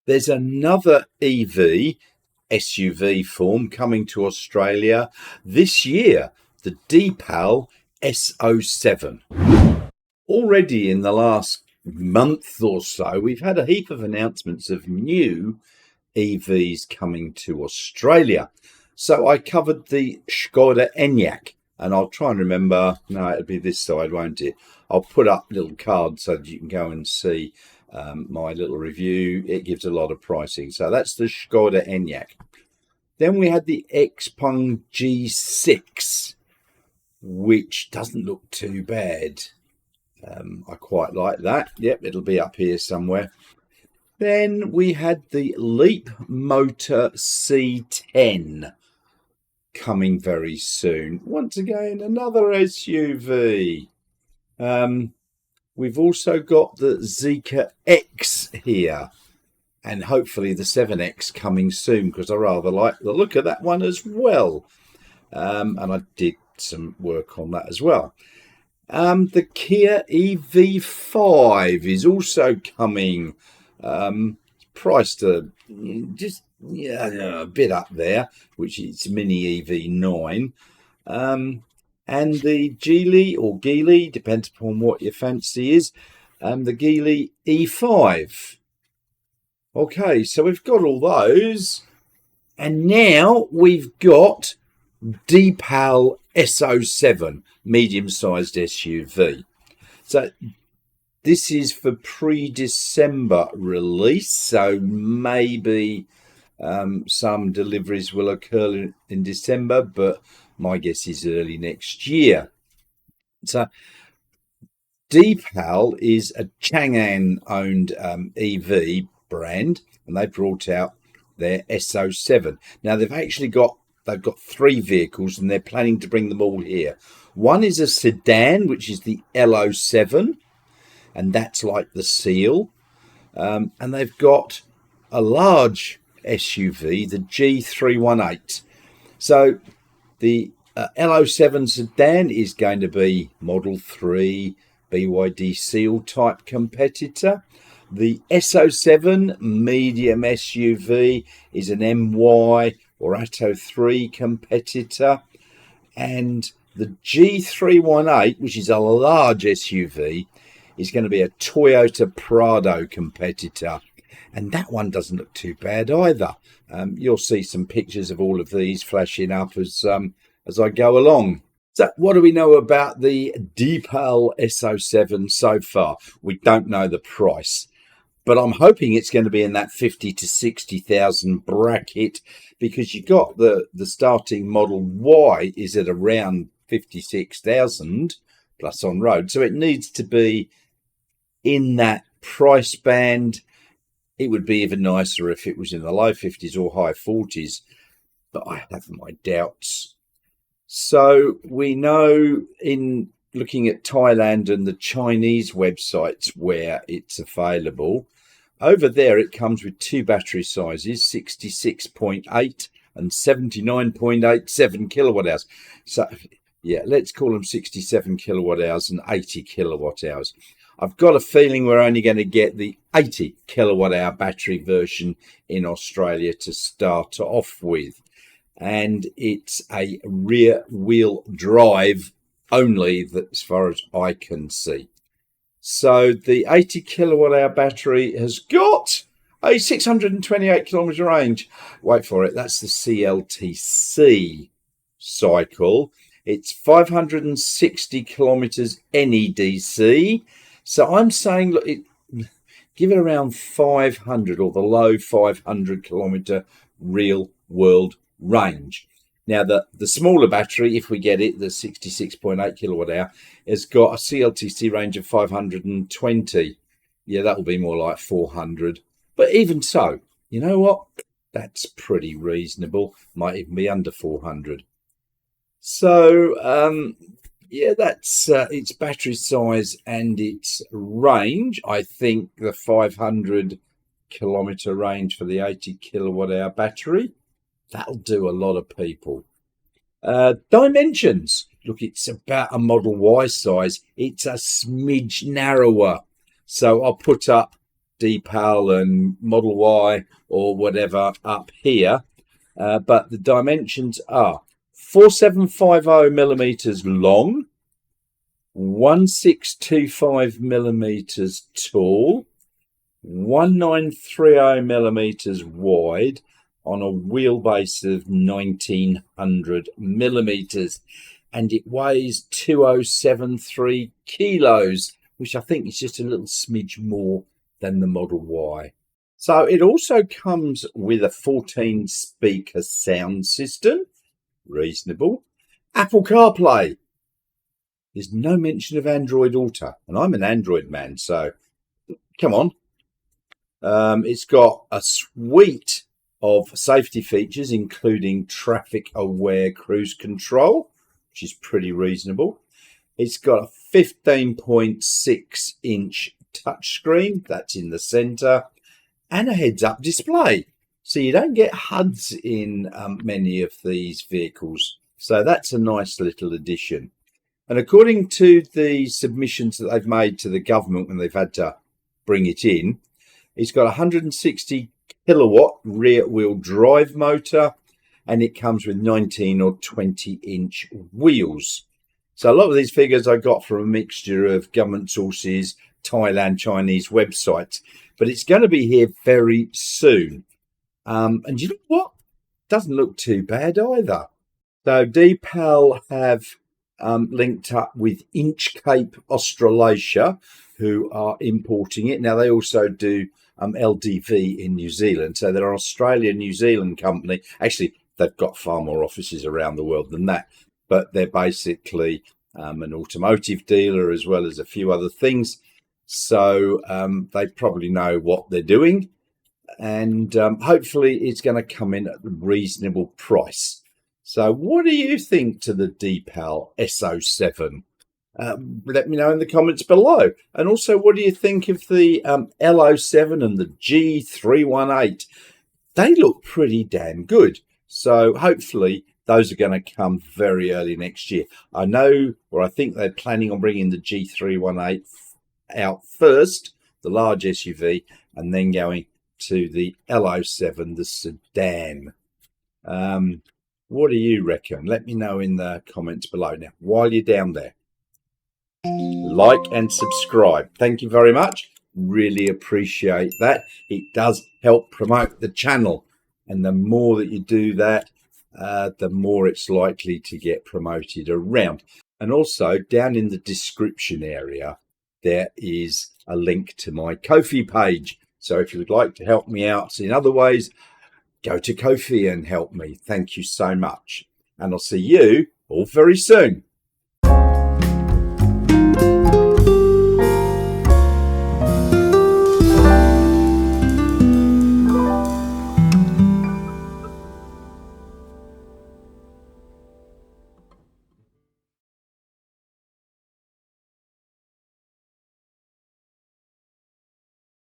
there's another EV SUV form coming to Australia this year, the Deepal S07. Already in the last month or so, we've had a heap of announcements of new EVs coming to Australia. So I covered the Skoda Enyaq, and I'll try and remember, no, it'll be this side, won't it? I'll put up little cards so that you can go and see my little review. It gives a lot of pricing. So that's the Skoda Enyaq. Then we had the Xpeng G6, which doesn't look too bad. I quite like that. Yep, it'll be up here somewhere. Then we had the Leap Motor C10 coming very soon. Once again, another SUV. We've also got the Zeekr X here, and hopefully the 7X coming soon, because I rather like the look of that one as well. And I did some work on that as well. The Kia EV5 is also coming, priced just a bit up there, which is Mini EV9. And the Geely or Geely, depends upon what your fancy is, the Geely E5. Okay, so we've got all those, and now we've got Deepal S07, medium-sized SUV. So this is for pre-December release, so maybe some deliveries will occur in December, but my guess is early next year. So Deepal is a Chang'an-owned EV brand, and they brought out their S07. Now they've got 3 vehicles, and they're planning to bring them all here. One is a sedan, which is the L07, and that's like the Seal. And they've got a large SUV, the G318. So the L07 sedan is going to be Model 3 BYD Seal type competitor. The S07 medium SUV is an MY or Atto 3 competitor. And the G318, which is a large SUV, is going to be a Toyota Prado competitor. And that one doesn't look too bad either. You'll see some pictures of all of these flashing up as I go along. So what do we know about the Deepal S07 so far? We don't know the price, but I'm hoping it's going to be in that 50 to 60,000 bracket, because you got the starting Model Y is at around 56,000 plus on road. So it needs to be in that price band. It would be even nicer if it was in the low 50s or high 40s, but I have my doubts. So we know, in looking at Thailand and the Chinese websites where it's available, over there it comes with 2 battery sizes, 66.8 and 79.87 kilowatt hours. So yeah, let's call them 67 kilowatt hours and 80 kilowatt hours. I've got a feeling we're only going to get the 80 kilowatt hour battery version in Australia to start off with. And it's a rear wheel drive only, that as far as I can see. So the 80 kilowatt hour battery has got a 628 kilometer range. Wait for it. That's the CLTC cycle. It's 560 kilometers NEDC. So I'm saying, look, give it around 500 or the low 500 kilometer real world range. Now the smaller battery, if we get it, the 66.8 kilowatt hour, has got a CLTC range of 520. Yeah, that'll be more like 400. But even so, you know what? That's pretty reasonable. Might even be under 400. So yeah, that's its battery size and its range. I think the 500 kilometer range for the 80 kilowatt hour battery, that'll do a lot of people. Dimensions. Look, it's about a Model Y size. It's a smidge narrower. So I'll put up Deepal and Model Y or whatever up here, but the dimensions are 4750 millimeters long, 1625 millimeters tall, 1930 millimeters wide, on a wheelbase of 1900 millimeters, and it weighs 2073 kilos, which I think is just a little smidge more than the Model Y. So it also comes with a 14 speaker sound system, reasonable. Apple CarPlay. There's no mention of Android Auto, and I'm an Android man, so come on. It's got a suite of safety features, including traffic aware cruise control, which is pretty reasonable. It's got a 15.6 inch touchscreen, that's in the center, and a heads up display. So you don't get HUDs in many of these vehicles. So that's a nice little addition. And according to the submissions that they've made to the government when they've had to bring it in, it's got a 160 kilowatt rear wheel drive motor, and it comes with 19 or 20 inch wheels. So a lot of these figures I got from a mixture of government sources, Thailand, Chinese websites, but it's going to be here very soon. And you know what? Doesn't look too bad either. So Deepal have linked up with Inchcape Australasia, who are importing it. Now they also do LDV in New Zealand. So they're an Australian-New Zealand company. Actually, they've got far more offices around the world than that, but they're basically an automotive dealer as well as a few other things. So they probably know what they're doing, and hopefully it's going to come in at a reasonable price. So what do you think to the Deepal S07? Let me know in the comments below. And also, what do you think of the L07 and the G318? They look pretty damn good. So hopefully those are going to come very early next year. I know, or I think they're planning on bringing the G318 out first, the large SUV, and then going to the L07, the sedan. What do you reckon? Let me know in the comments below. Now, while you're down there, like and subscribe. Thank you very much. Really appreciate that. It does help promote the channel, and the more that you do that, the more it's likely to get promoted around. And also down in the description area there is a link to my Ko-fi page, so if you would like to help me out in other ways, go to Ko-fi and help me. Thank you so much, and I'll see you all very soon.